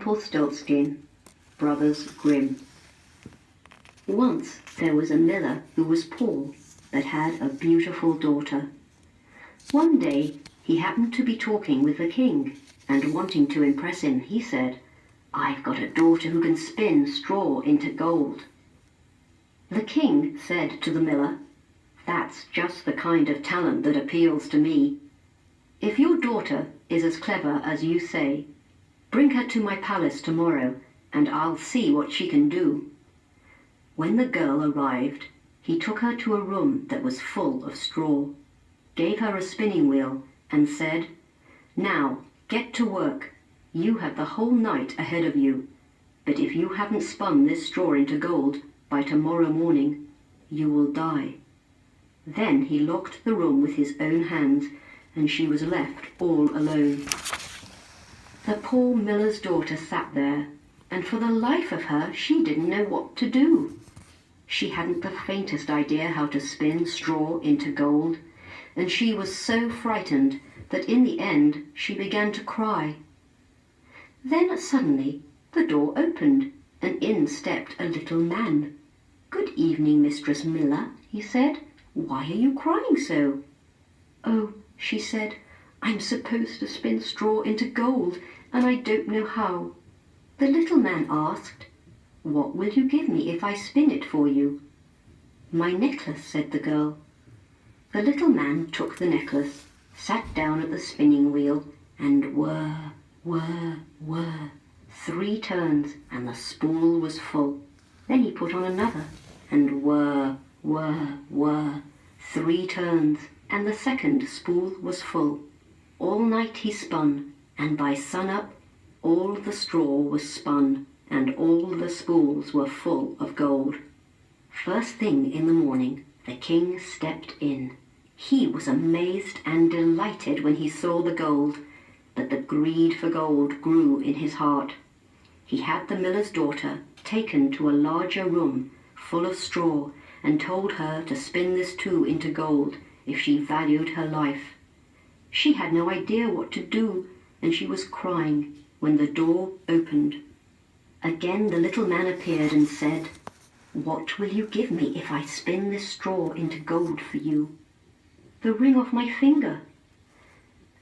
Rumpelstiltskin, Brothers Grimm. Once there was a miller who was poor, but had a beautiful daughter. One day he happened to be talking with the king, and wanting to impress him, he said, "I've got a daughter who can spin straw into gold." The king said to the miller, "That's just the kind of talent that appeals to me. If your daughter is as clever as you say, bring her to my palace tomorrow, and I'll see what she can do." When the girl arrived, he took her to a room that was full of straw, gave her a spinning wheel, and said, "Now, get to work. You have the whole night ahead of you, but if you haven't spun this straw into gold by tomorrow morning, you will die." Then he locked the room with his own hands, and she was left all alone. The poor miller's daughter sat there, and for the life of her she didn't know what to do. She hadn't the faintest idea how to spin straw into gold, and she was so frightened that in the end she began to cry. Then suddenly the door opened, and in stepped a little man. "Good evening, Mistress Miller," he said. "Why are you crying so?" "Oh," she said, "I'm supposed to spin straw into gold, and I don't know how." The little man asked, "What will you give me if I spin it for you?" "My necklace," said the girl. The little man took the necklace, sat down at the spinning wheel, and whir, whir, whir, 3 turns, and the spool was full. Then he put on another, and whir, whir, whir, 3 turns, and the second spool was full. All night he spun, and by sun-up all the straw was spun, and all the spools were full of gold. First thing in the morning, the king stepped in. He was amazed and delighted when he saw the gold, but the greed for gold grew in his heart. He had the miller's daughter taken to a larger room full of straw, and told her to spin this too into gold if she valued her life. She had no idea what to do, and she was crying when the door opened. Again the little man appeared and said, "What will you give me if I spin this straw into gold for you?" "The ring off my finger."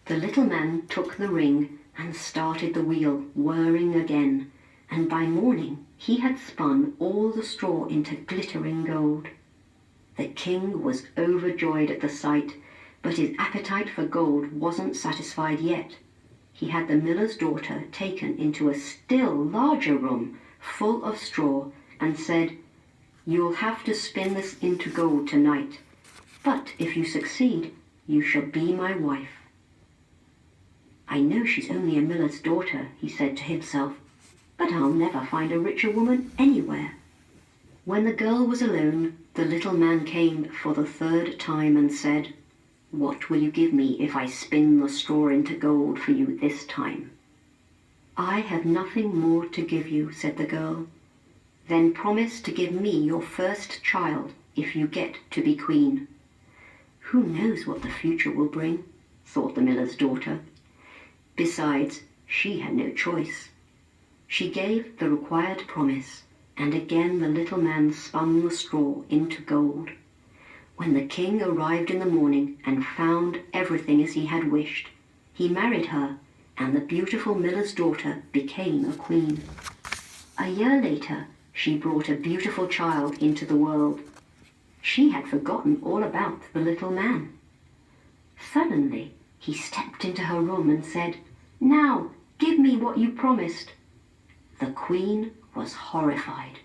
The little man took the ring and started the wheel whirring again, and by morning he had spun all the straw into glittering gold. The king was overjoyed at the sight, but his appetite for gold wasn't satisfied yet. He had the miller's daughter taken into a still larger room full of straw, and said, "You'll have to spin this into gold tonight, but if you succeed, you shall be my wife." "I know she's only a miller's daughter," he said to himself, "but I'll never find a richer woman anywhere." When the girl was alone, the little man came for the 3rd time and said, "What will you give me if I spin the straw into gold for you this time?" "I have nothing more to give you," said the girl. "Then promise to give me your first child if you get to be queen." "Who knows what the future will bring?" thought the miller's daughter. Besides, she had no choice. She gave the required promise, and again the little man spun the straw into gold. When the king arrived in the morning and found everything as he had wished, he married her, and the beautiful miller's daughter became a queen. A year later, she brought a beautiful child into the world. She had forgotten all about the little man. Suddenly, he stepped into her room and said, "Now, give me what you promised." The queen was horrified.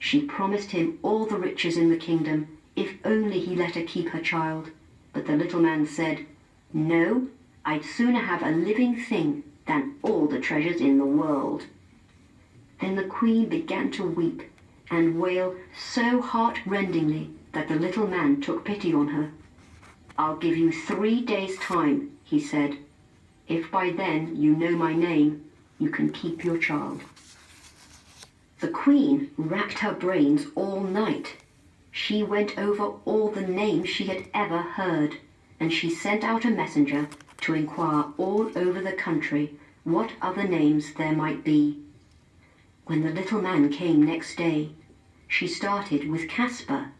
She promised him all the riches in the kingdom if only he let her keep her child. But the little man said, "No, I'd sooner have a living thing than all the treasures in the world." Then the queen began to weep and wail so heart-rendingly that the little man took pity on her. "I'll give you 3 days' time," he said. "If by then you know my name, you can keep your child." The queen racked her brains all night. She went over all the names she had ever heard, and she sent out a messenger to inquire all over the country what other names there might be. When the little man came next day, she started with Caspar,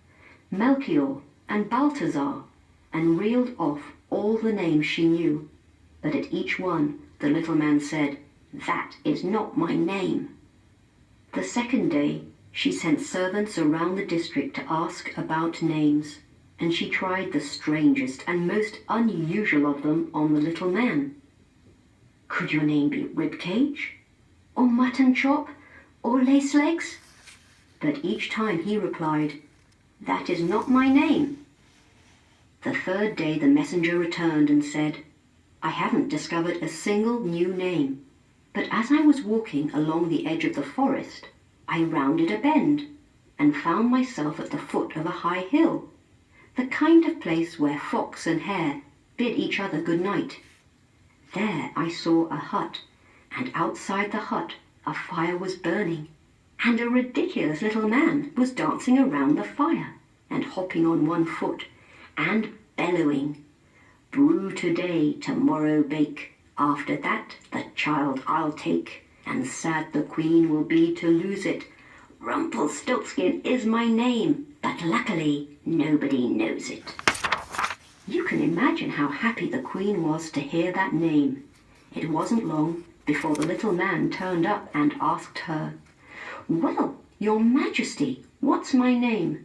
Melchior, and Balthazar, and reeled off all the names she knew. But at each one the little man said, "That is not my name." The second day she sent servants around the district to ask about names, and she tried the strangest and most unusual of them on the little man. "Could your name be Ribcage, or Mutton Chop, or Lace Legs?" But each time he replied, "That is not my name." The third day the messenger returned and said, "I haven't discovered a single new name, but as I was walking along the edge of the forest, I rounded a bend and found myself at the foot of a high hill, the kind of place where fox and hare bid each other good night. There I saw a hut, and outside the hut a fire was burning, and a ridiculous little man was dancing around the fire and hopping on one foot and bellowing, 'Brew today, tomorrow bake, after that the child I'll take, and sad the queen will be to lose it. Rumpelstiltskin is my name, but luckily nobody knows it.'" You can imagine how happy the queen was to hear that name. It wasn't long before the little man turned up and asked her, "Well, your majesty, what's my name?"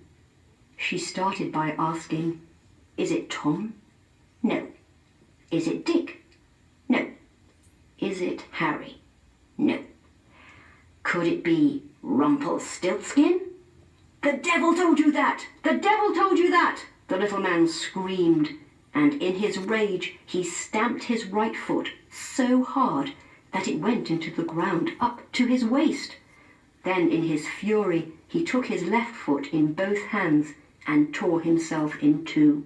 She started by asking, "Is it Tom?" "No." "Is it Dick?" "No." "Is it Harry?" "No." "Could it be Rumpelstiltskin?" "The devil told you that! The devil told you that!" the little man screamed, and in his rage he stamped his right foot so hard that it went into the ground up to his waist. Then in his fury he took his left foot in both hands and tore himself in two.